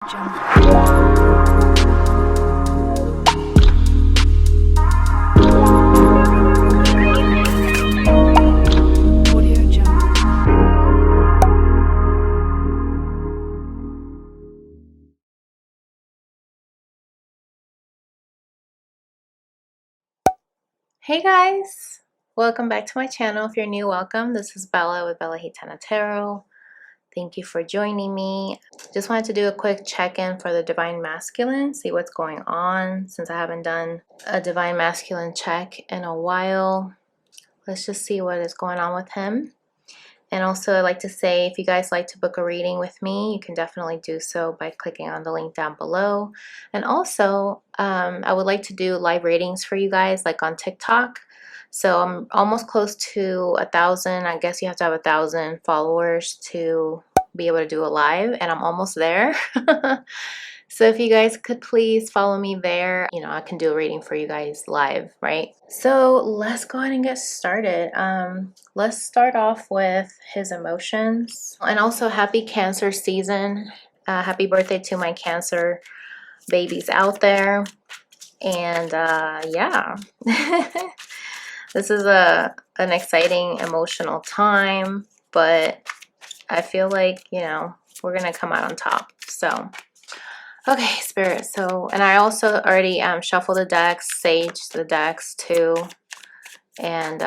Hey guys, welcome back to my channel. If you're new, welcome. This is Bella with Bella Gitana Tarot. Thank you for joining me. Just wanted to do a quick check-in for the Divine Masculine, see what's going on since I haven't done a Divine Masculine check in a while. Let's just see what is going on with him. And also, I'd like to say, if you guys like to book a reading with me, you can definitely do so by clicking on the link down below. And also, I would like to do live readings for you guys, like on TikTok. So I'm almost close to 1,000. I guess you have to have 1,000 followers to be able to do a live, and I'm almost there. So if you guys could please follow me there, you know, I can do a reading for you guys live, right? So let's go ahead and get started. Let's start off with his emotions. And also happy Cancer season. Happy birthday to my Cancer babies out there. And yeah, this is an exciting emotional time, but I feel like, you know, we're gonna come out on top. So okay, Spirit. So, and I also already shuffled the decks, saged the decks too. And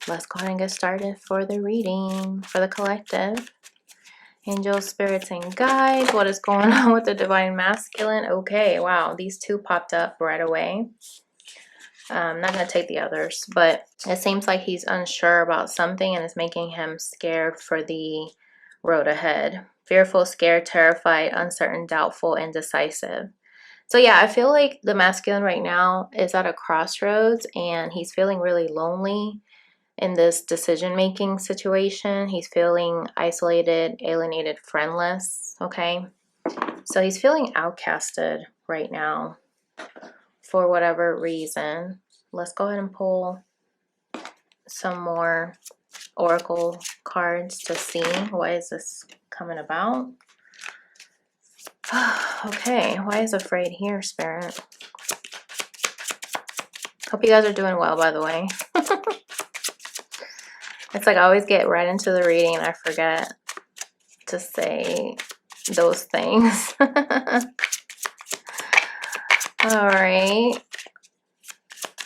let's go ahead and get started for the reading for the collective. Angels, spirits, and guides. What is going on with the Divine Masculine? Okay, wow. These two popped up right away. I'm not going to take the others, but it seems like he's unsure about something and it's making him scared for the road ahead. Fearful, scared, terrified, uncertain, doubtful, indecisive. So yeah, I feel like the masculine right now is at a crossroads and he's feeling really lonely in this decision-making situation. He's feeling isolated, alienated, friendless, okay? So he's feeling outcasted right now for whatever reason. Let's go ahead and pull some more oracle cards to see why is this coming about. Okay, why is afraid here, Spirit? Hope you guys are doing well, by the way. It's like I always get right into the reading and I forget to say those things. All right.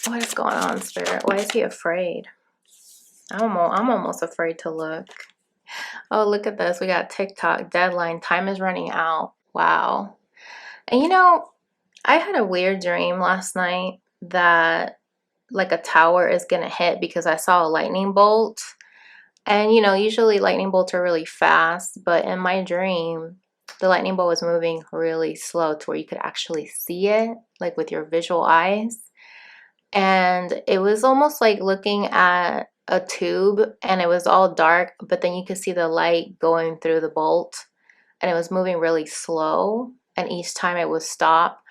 What is going on, Spirit? Why is he afraid? I'm almost afraid to look. Oh, look at this. We got TikTok deadline. Time is running out. Wow. And you know, I had a weird dream last night that like a tower is going to hit because I saw a lightning bolt. And you know, usually lightning bolts are really fast, but in my dream, the lightning bolt was moving really slow to where you could actually see it, like with your visual eyes. And it was almost like looking at a tube and it was all dark, but then you could see the light going through the bolt and it was moving really slow. And each time it would stop,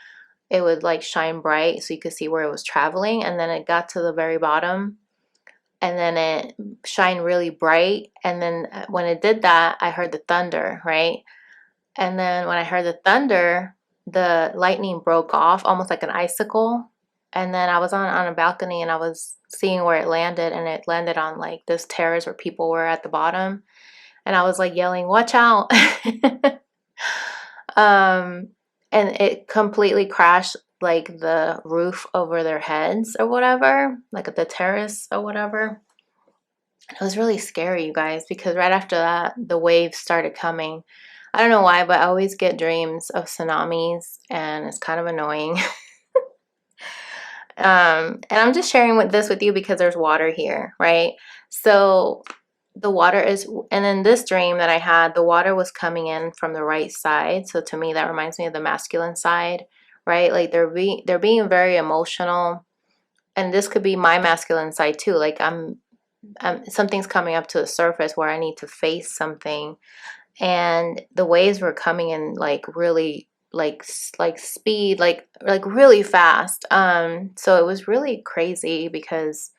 it would like shine bright so you could see where it was traveling. And then it got to the very bottom and then it shined really bright. And then when it did that, I heard the thunder, right? And then when I heard the thunder, the lightning broke off almost like an icicle. And then I was on a balcony and I was seeing where it landed, and it landed on like this terrace where people were at the bottom. And I was like yelling, "Watch out." And it completely crashed like the roof over their heads or whatever, like at the terrace or whatever. It was really scary, you guys, because right after that, the waves started coming. I don't know why, but I always get dreams of tsunamis, and it's kind of annoying. And I'm just sharing this with you because there's water here, right? So the water is, and in this dream that I had, the water was coming in from the right side. So to me, that reminds me of the masculine side, right? Like they're being very emotional, and this could be my masculine side too. Like something's coming up to the surface where I need to face something, and the waves were coming in like really like speed, like really fast. So it was really crazy because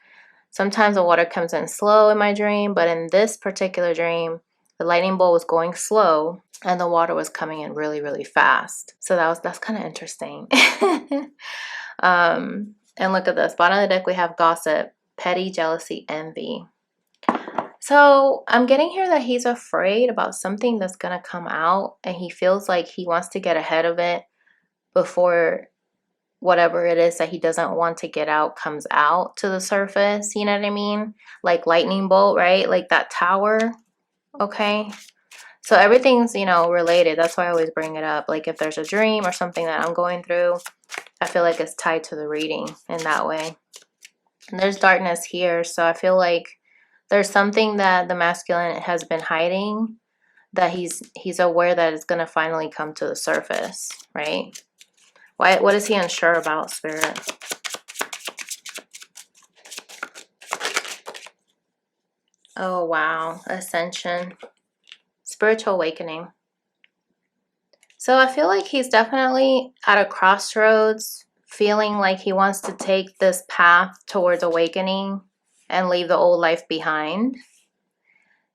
sometimes the water comes in slow in my dream, but in this particular dream The lightning bolt was going slow and the water was coming in really, really fast. So that's kind of interesting. And look at this. Bottom of the deck, we have gossip, petty, jealousy, envy. So I'm getting here that he's afraid about something that's going to come out, and he feels like he wants to get ahead of it before whatever it is that he doesn't want to get out comes out to the surface. You know what I mean? Like lightning bolt, right? Like that tower. Okay. So everything's, you know, related. That's why I always bring it up. Like if there's a dream or something that I'm going through, I feel like it's tied to the reading in that way. And there's darkness here. So I feel like there's something that the masculine has been hiding that he's aware that it's going to finally come to the surface, right? What is he unsure about, Spirit? Oh, wow. Ascension. Spiritual awakening. So I feel like he's definitely at a crossroads, feeling like he wants to take this path towards awakening and leave the old life behind.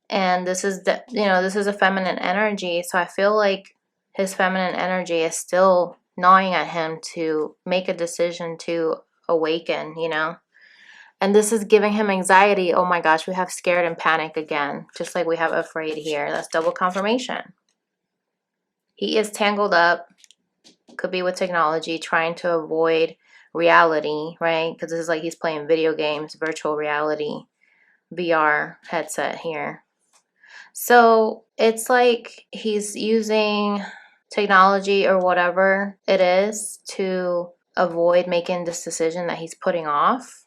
And this is this is a feminine energy, so I feel like his feminine energy is still gnawing at him to make a decision to awaken, you know. And this is giving him anxiety. Oh my gosh, we have scared and panic again, just like we have afraid here. That's double confirmation. He is tangled up, could be with technology, trying to avoid reality, right? Because this is like he's playing video games, virtual reality, VR headset here. So it's like he's using technology or whatever it is to avoid making this decision that he's putting off.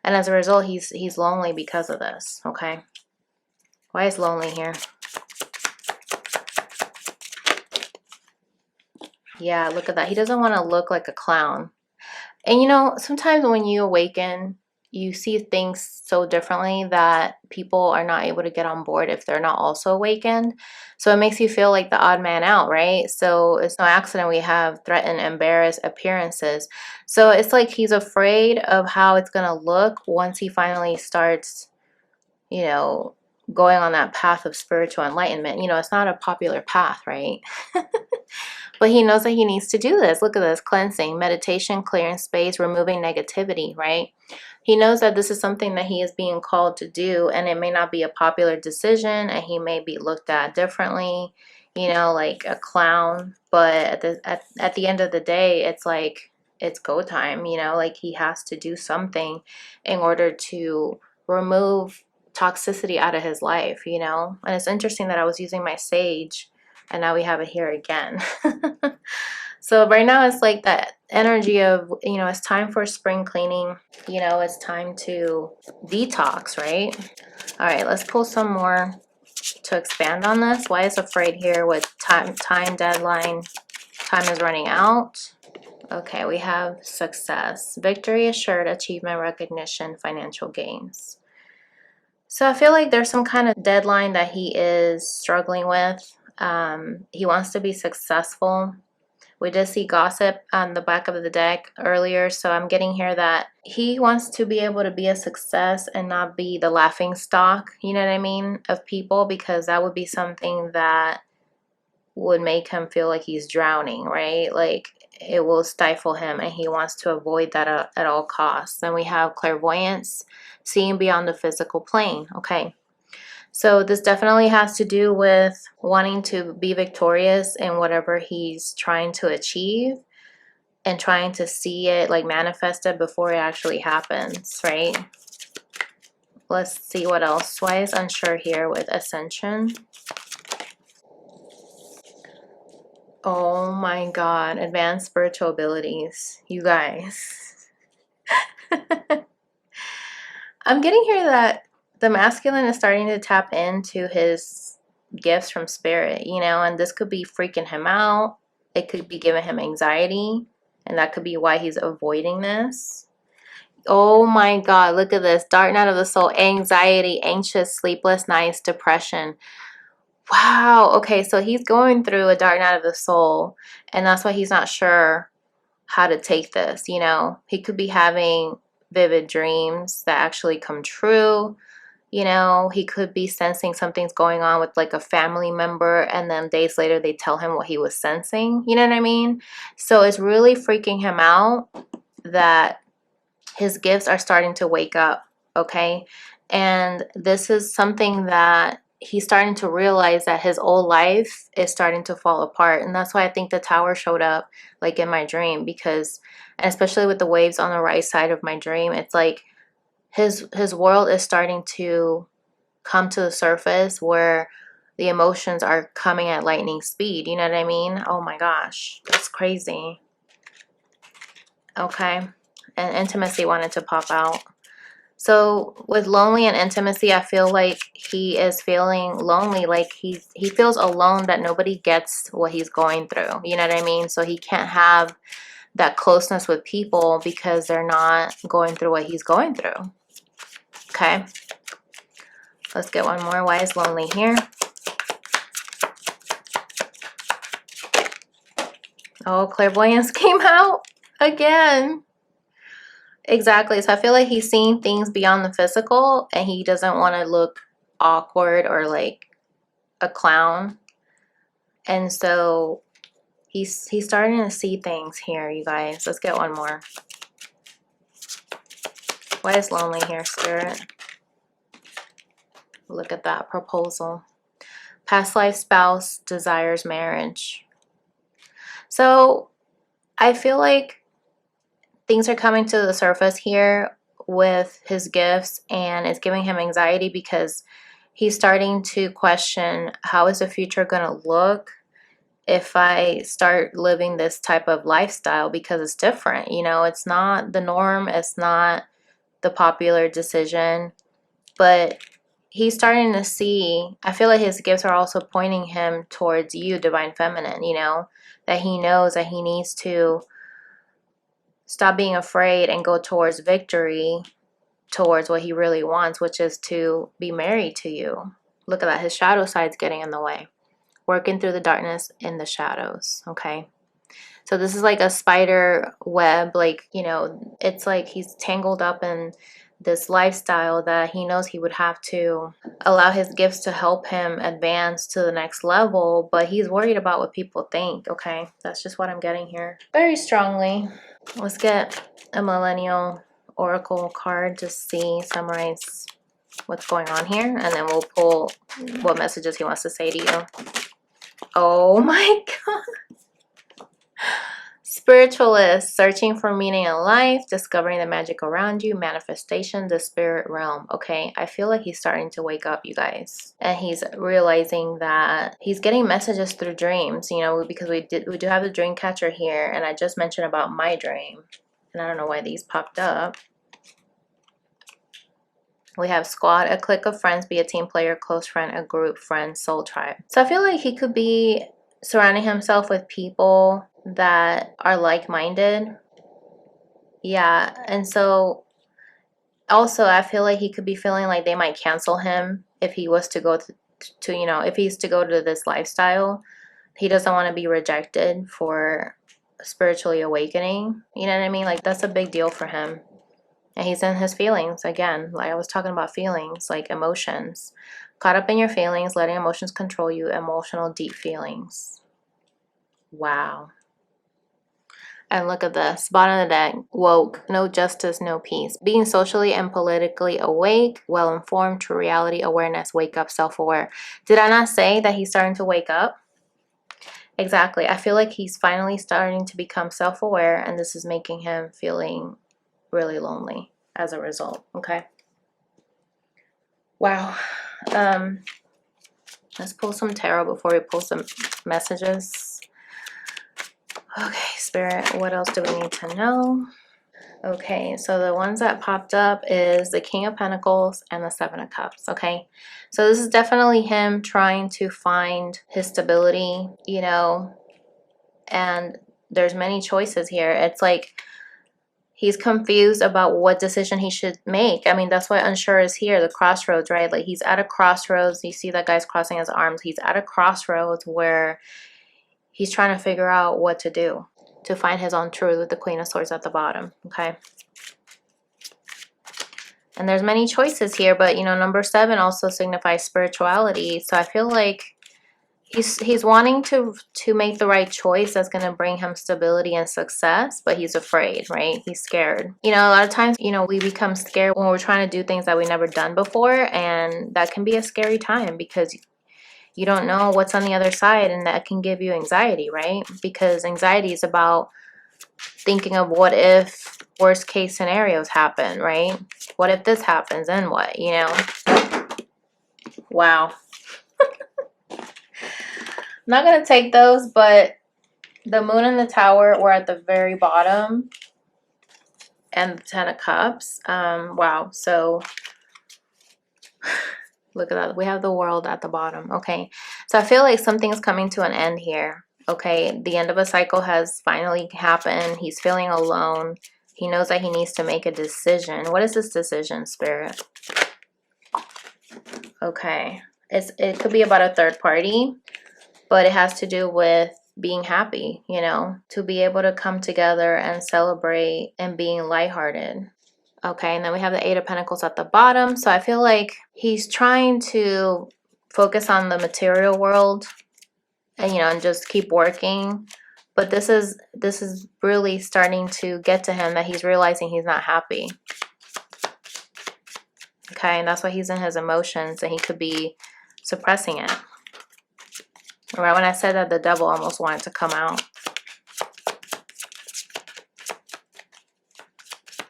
And as a result, he's lonely because of this, okay? Why is lonely here? Yeah, look at that. He doesn't want to look like a clown. And you know, sometimes when you awaken, you see things so differently that people are not able to get on board if they're not also awakened. So it makes you feel like the odd man out, right? So it's no accident we have threatened, embarrassed appearances. So it's like he's afraid of how it's going to look once he finally starts, you know, going on that path of spiritual enlightenment. You know, it's not a popular path, right? But he knows that he needs to do this. Look at this. Cleansing, meditation, clearing space, removing negativity, right? He knows that this is something that he is being called to do, and it may not be a popular decision, and he may be looked at differently, you know, like a clown. But at the end of the day, it's like it's go time, you know, like he has to do something in order to remove toxicity out of his life, you know. And it's interesting that I was using my sage and now we have it here again. So right now it's like that energy of, you know, it's time for spring cleaning. You know, it's time to detox, right? All right, let's pull some more to expand on this. Why is afraid here with time deadline? Time is running out. Okay, we have success, victory assured, achievement, recognition, financial gains. So I feel like there's some kind of deadline that he is struggling with. He wants to be successful. We did see gossip on the back of the deck earlier, so I'm getting here that he wants to be able to be a success and not be the laughing stock, you know what I mean, of people, because that would be something that would make him feel like he's drowning, right? Like it will stifle him, and he wants to avoid that at all costs. Then we have clairvoyance, seeing beyond the physical plane. Okay. So this definitely has to do with wanting to be victorious in whatever he's trying to achieve and trying to see it like manifested before it actually happens, right? Let's see what else. Why is unsure here with ascension? Oh my God, advanced spiritual abilities, you guys. I'm getting here that the masculine is starting to tap into his gifts from spirit, you know, and this could be freaking him out. It could be giving him anxiety, and that could be why he's avoiding this. Oh my God, look at this. Dark night of the soul, anxiety, anxious, sleepless nights, depression. Wow. Okay, so he's going through a dark night of the soul, and that's why he's not sure how to take this, you know. He could be having vivid dreams that actually come true. You know, he could be sensing something's going on with like a family member, and then days later they tell him what he was sensing. You know what I mean? So it's really freaking him out that his gifts are starting to wake up, okay? And this is something that he's starting to realize, that his old life is starting to fall apart. And that's why I think the tower showed up like in my dream, because, and especially with the waves on the right side of my dream, it's like his world is starting to come to the surface, where the emotions are coming at lightning speed. You know what I mean? Oh my gosh, that's crazy. Okay. And intimacy wanted to pop out. So with lonely and intimacy, I feel like he is feeling lonely, like he feels alone, that nobody gets what he's going through. You know what I mean? So he can't have that closeness with people because they're not going through what he's going through. Okay. Let's get one more. Why is lonely here? Oh, clairvoyance came out again. Exactly. So I feel like he's seeing things beyond the physical, and he doesn't want to look awkward or like a clown. And so he's starting to see things here, you guys. Let's get one more. Why is lonely here, Spirit? Look at that proposal. Past life spouse desires marriage. So I feel like things are coming to the surface here with his gifts, and it's giving him anxiety because he's starting to question, how is the future going to look if I start living this type of lifestyle, because it's different. You know, it's not the norm, it's not the popular decision, but he's starting to see, I feel like his gifts are also pointing him towards you, Divine Feminine, you know, that he knows that he needs to stop being afraid and go towards victory, towards what he really wants, which is to be married to you. Look at that, his shadow side's getting in the way. Working through the darkness in the shadows, okay? So this is like a spider web, like, you know, it's like he's tangled up in this lifestyle that he knows he would have to allow his gifts to help him advance to the next level, but he's worried about what people think, okay? That's just what I'm getting here. Very strongly. Let's get a millennial oracle card to see, summarize what's going on here, and then we'll pull what messages he wants to say to you. Oh my god. Spiritualist, searching for meaning in life, discovering the magic around you, manifestation, the spirit realm. Okay, I feel like he's starting to wake up, you guys. And he's realizing that he's getting messages through dreams, you know, because we do have the dream catcher here, and I just mentioned about my dream. And I don't know why these popped up. We have squad, a clique of friends, be a team player, close friend, a group friend, soul tribe. So I feel like he could be surrounding himself with people that are like-minded. Yeah, and so also I feel like he could be feeling like they might cancel him if he was to go to you know, if he's to go to this lifestyle. He doesn't want to be rejected for spiritually awakening. You know what I mean? Like, that's a big deal for him. And he's in his feelings again, like I was talking about feelings, like emotions. Caught up in your feelings, letting emotions control you, emotional deep feelings. Wow. And look at this, bottom of the deck, woke, no justice, no peace. Being socially and politically awake, well-informed, true reality, awareness, wake up, self-aware. Did I not say that he's starting to wake up? Exactly. I feel like he's finally starting to become self-aware, and this is making him feeling really lonely as a result. Okay. Wow. Let's pull some tarot before we pull some messages. Okay, Spirit, what else do we need to know? Okay, so the ones that popped up is the King of Pentacles and the Seven of Cups, okay? So this is definitely him trying to find his stability, you know, and there's many choices here. It's like he's confused about what decision he should make. I mean, that's why unsure is here, the crossroads, right? Like, he's at a crossroads. You see that guy's crossing his arms. He's at a crossroads where he's trying to figure out what to do to find his own truth, with the Queen of Swords at the bottom, okay? And there's many choices here, but you know, number 7 also signifies spirituality. So I feel like he's wanting to make the right choice that's going to bring him stability and success, but he's afraid, right? He's scared. You know, a lot of times, you know, we become scared when we're trying to do things that we never done before, and that can be a scary time because you don't know what's on the other side, and that can give you anxiety, right? Because anxiety is about thinking of what if worst case scenarios happen, right? What if this happens, and what, you know? Wow. I'm not gonna take those, but the moon and the tower were at the very bottom, and the 10 of cups. Wow. So look at that. We have the world at the bottom. Okay. So I feel like something's coming to an end here. Okay. The end of a cycle has finally happened. He's feeling alone. He knows that he needs to make a decision. What is this decision, Spirit? Okay. It could be about a third party, but it has to do with being happy, you know, to be able to come together and celebrate and being lighthearted. Okay, and then we have the 8 of Pentacles at the bottom. So I feel like he's trying to focus on the material world and, you know, and just keep working. But this is really starting to get to him, that he's realizing he's not happy. Okay, and that's why he's in his emotions, and he could be suppressing it. Right when I said that, the devil almost wanted to come out.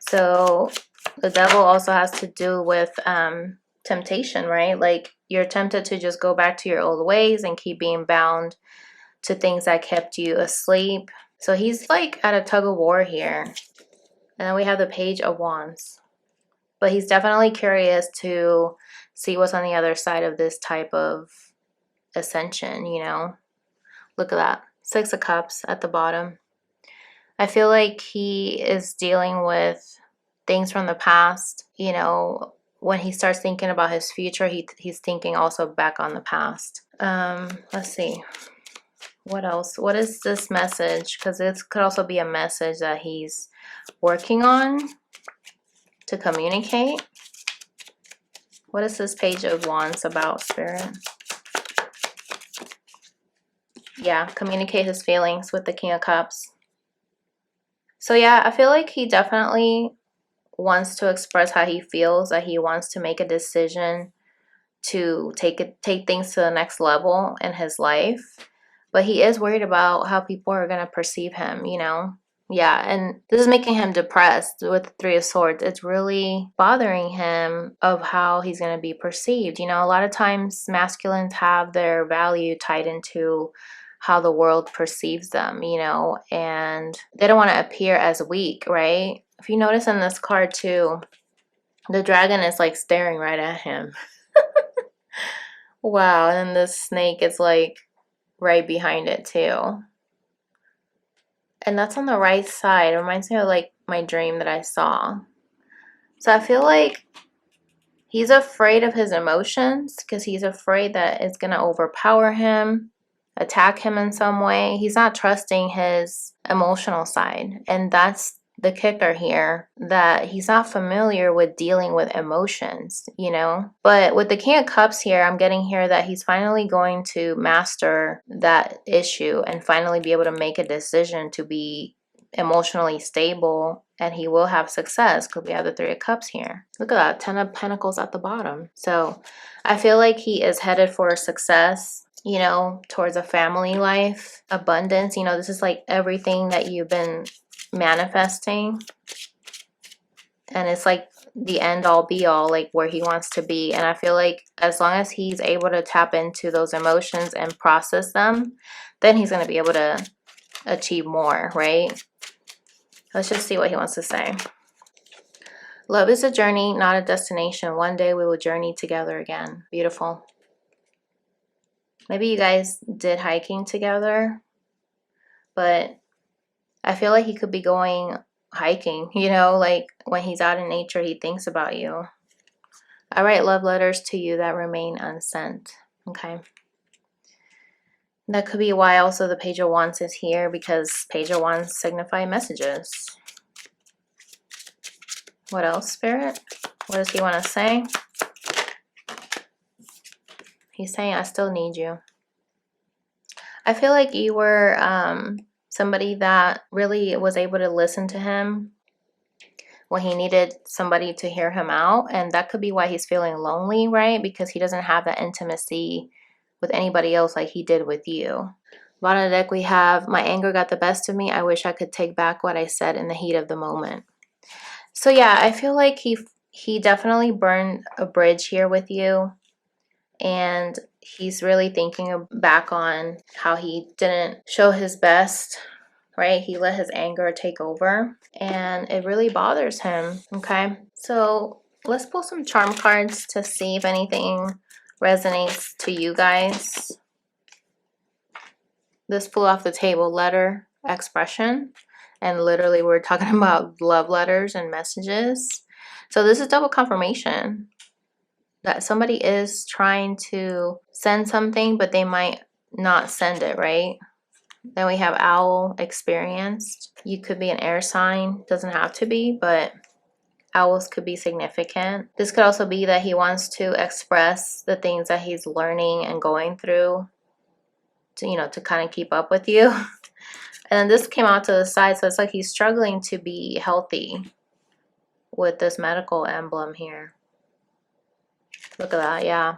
So the devil also has to do with temptation, right? Like you're tempted to just go back to your old ways and keep being bound to things that kept you asleep. So he's like at a tug of war here. And then we have the Page of Wands. But he's definitely curious to see what's on the other side of this type of ascension, you know? Look at that. 6 of Cups at the bottom. I feel like he is dealing with things from the past. You know, when he starts thinking about his future, he's thinking also back on the past. Let's see. What else? What is this message? Because this could also be a message that he's working on to communicate. What is this Page of Wands about, Spirit? Yeah, communicate his feelings with the King of Cups. So yeah, I feel like he definitely wants to express how he feels, that he wants to make a decision to take things to the next level in his life. But he is worried about how people are going to perceive him, you know? Yeah, and this is making him depressed with the 3 of Swords. It's really bothering him of how he's going to be perceived. You know, a lot of times masculines have their value tied into how the world perceives them, you know, and they don't want to appear as weak, right? If you notice in this card too, the dragon is like staring right at him. Wow, and the snake is like right behind it too. And that's on the right side. It reminds me of like my dream that I saw. So I feel like he's afraid of his emotions because he's afraid that it's going to overpower him, attack him in some way. He's not trusting his emotional side. And that's the kicker here, that he's not familiar with dealing with emotions, you know? But with the King of Cups here, I'm getting here that he's finally going to master that issue and finally be able to make a decision to be emotionally stable, and he will have success because we have the 3 of Cups here. Look at that, 10 of Pentacles at the bottom. So I feel like he is headed for success, you know, towards a family life, abundance. You know, this is like everything that you've been manifesting, and it's like the end all be all, like where he wants to be. And I feel like as long as he's able to tap into those emotions and process them, then he's going to be able to achieve more, right? Let's just see what he wants to say. Love is a journey, not a destination. One day we will journey together again. Beautiful. Maybe you guys did hiking together, but I feel like he could be going hiking, you know, like when he's out in nature, he thinks about you. I write love letters to you that remain unsent. Okay. That could be why also the Page of Wands is here, because Page of Wands signify messages. What else, Spirit? What does he want to say? He's saying, I still need you. I feel like you were somebody that really was able to listen to him when he needed somebody to hear him out. And that could be why he's feeling lonely, right? Because he doesn't have that intimacy with anybody else like he did with you. Bottom of the deck, we have, my anger got the best of me. I wish I could take back what I said in the heat of the moment. So yeah, I feel like he definitely burned a bridge here with you. And he's really thinking back on how he didn't show his best, right? He let his anger take over, and it really bothers him, okay? So let's pull some charm cards to see if anything resonates to you guys. This flew off the table, letter expression. And literally we're talking about love letters and messages. So this is double confirmation that somebody is trying to send something, but they might not send it, right? Then we have owl, experienced. You could be an air sign, doesn't have to be, but owls could be significant. This could also be that he wants to express the things that he's learning and going through to, you know, to kind of keep up with you. And then this came out to the side, so it's like he's struggling to be healthy with this medical emblem here. Look at that, yeah.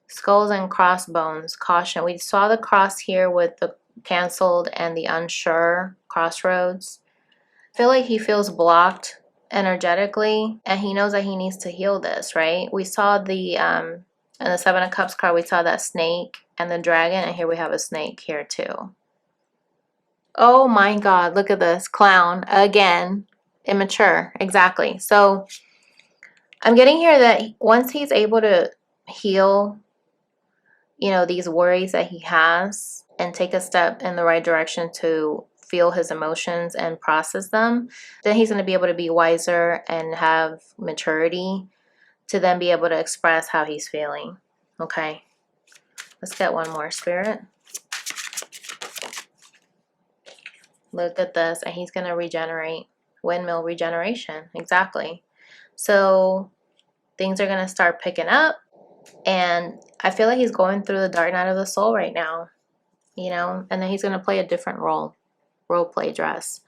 Skulls and crossbones, caution. We saw the cross here with the canceled and the unsure crossroads. I feel like he feels blocked energetically, and he knows that he needs to heal this, right? We saw the in the Seven of Cups card, we saw that snake and the dragon, and here we have a snake here too. Oh my God, look at this. Clown again. Immature, exactly. So I'm getting here that once he's able to heal, you know, these worries that he has and take a step in the right direction to feel his emotions and process them, then he's going to be able to be wiser and have maturity to then be able to express how he's feeling. Okay, let's get one more, Spirit. Look at this, and he's going to regenerate. Windmill regeneration, exactly. So things are going to start picking up, and I feel like he's going through the dark night of the soul right now, you know, and then he's going to play a different role play dress.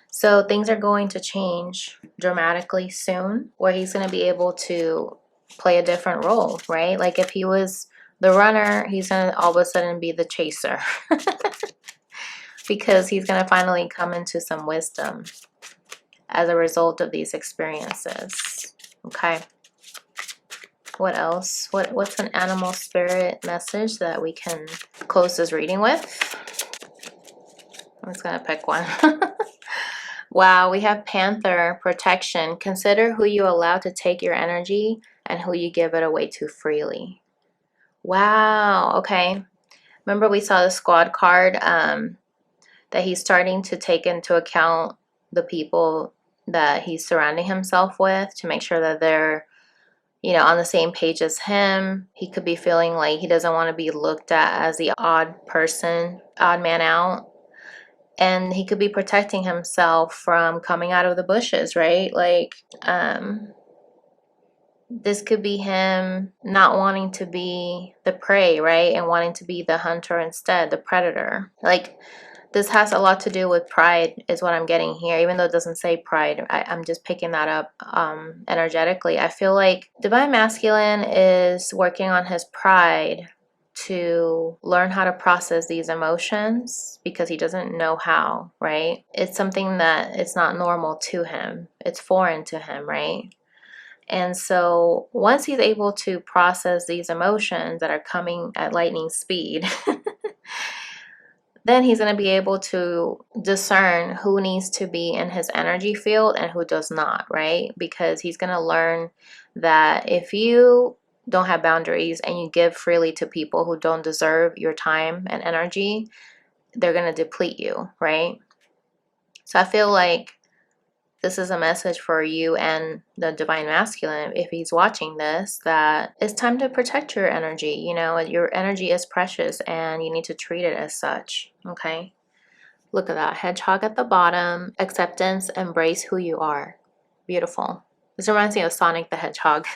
So things are going to change dramatically soon, where he's going to be able to play a different role, right? Like if he was the runner, he's going to all of a sudden be the chaser because he's going to finally come into some wisdom as a result of these experiences. Okay. What else? What's an animal spirit message that we can close this reading with? I'm just going to pick one. Wow, we have Panther, protection. Consider who you allow to take your energy and who you give it away to freely. Wow, okay. Remember we saw the squad card that he's starting to take into account the people that he's surrounding himself with to make sure that they're, you know, on the same page as him. He could be feeling like he doesn't want to be looked at as the odd person, odd man out. And he could be protecting himself from coming out of the bushes, right? Like, this could be him not wanting to be the prey, right? And wanting to be the hunter instead, the predator. Like, this has a lot to do with pride is what I'm getting here, even though it doesn't say pride. I'm just picking that up energetically. I feel like Divine Masculine is working on his pride to learn how to process these emotions because he doesn't know how, right? It's something that it's not normal to him. It's foreign to him, right? And so once he's able to process these emotions that are coming at lightning speed, then he's going to be able to discern who needs to be in his energy field and who does not, right? Because he's going to learn that if you don't have boundaries and you give freely to people who don't deserve your time and energy, they're going to deplete you, right? So I feel like this is a message for you and the Divine Masculine, if he's watching this, that it's time to protect your energy. You know, your energy is precious and you need to treat it as such, okay? Look at that. Hedgehog at the bottom. Acceptance. Embrace who you are. Beautiful. This reminds me of Sonic the Hedgehog.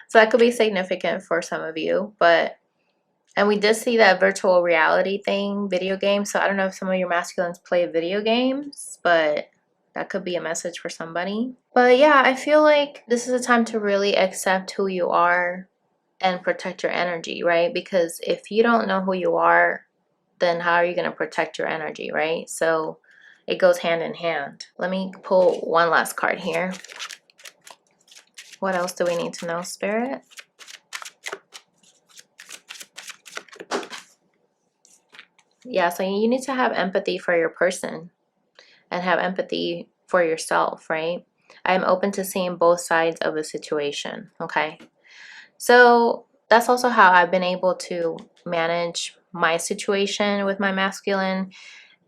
So that could be significant for some of you, and we did see that virtual reality thing, video games. So I don't know if some of your masculines play video games, but that could be a message for somebody. But yeah, I feel like this is a time to really accept who you are and protect your energy, right? Because if you don't know who you are, then how are you going to protect your energy, right? So it goes hand in hand. Let me pull one last card here. What else do we need to know, Spirit? Yeah, so you need to have empathy for your person and have empathy for yourself, right? I am open to seeing both sides of a situation, okay? So that's also how I've been able to manage my situation with my masculine,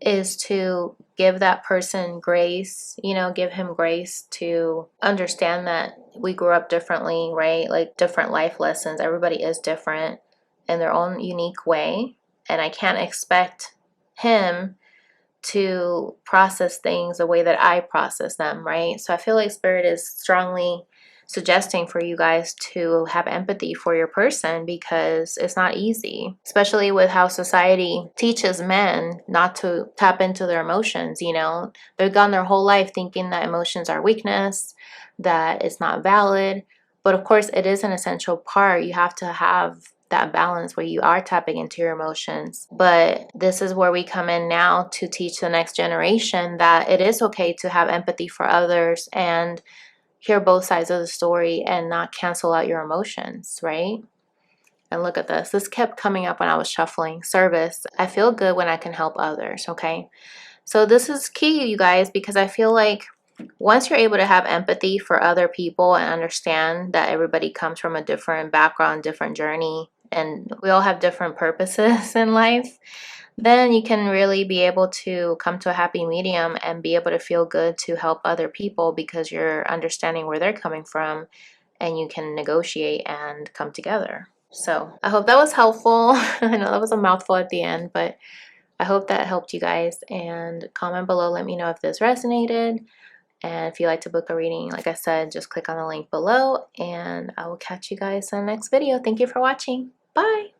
is to give that person grace, you know, give him grace to understand that we grew up differently, right? Like different life lessons. Everybody is different in their own unique way. And I can't expect him to process things the way that I process them, right? So I feel like Spirit is strongly suggesting for you guys to have empathy for your person, because it's not easy, especially with how society teaches men not to tap into their emotions. You know, they've gone their whole life thinking that emotions are weakness, that it's not valid. But of course, it is an essential part. You have to have that balance where you are tapping into your emotions. But this is where we come in now to teach the next generation that it is okay to have empathy for others and hear both sides of the story and not cancel out your emotions, right? And look at this. This kept coming up when I was shuffling. Service. I feel good when I can help others, okay? So this is key, you guys, because I feel like once you're able to have empathy for other people and understand that everybody comes from a different background, different journey, and we all have different purposes in life, then you can really be able to come to a happy medium and be able to feel good to help other people, because you're understanding where they're coming from and you can negotiate and come together. So I hope that was helpful. I know that was a mouthful at the end, but I hope that helped you guys. And comment below, let me know if this resonated. And if you'd like to book a reading, like I said, just click on the link below, and I will catch you guys in the next video. Thank you for watching. Bye.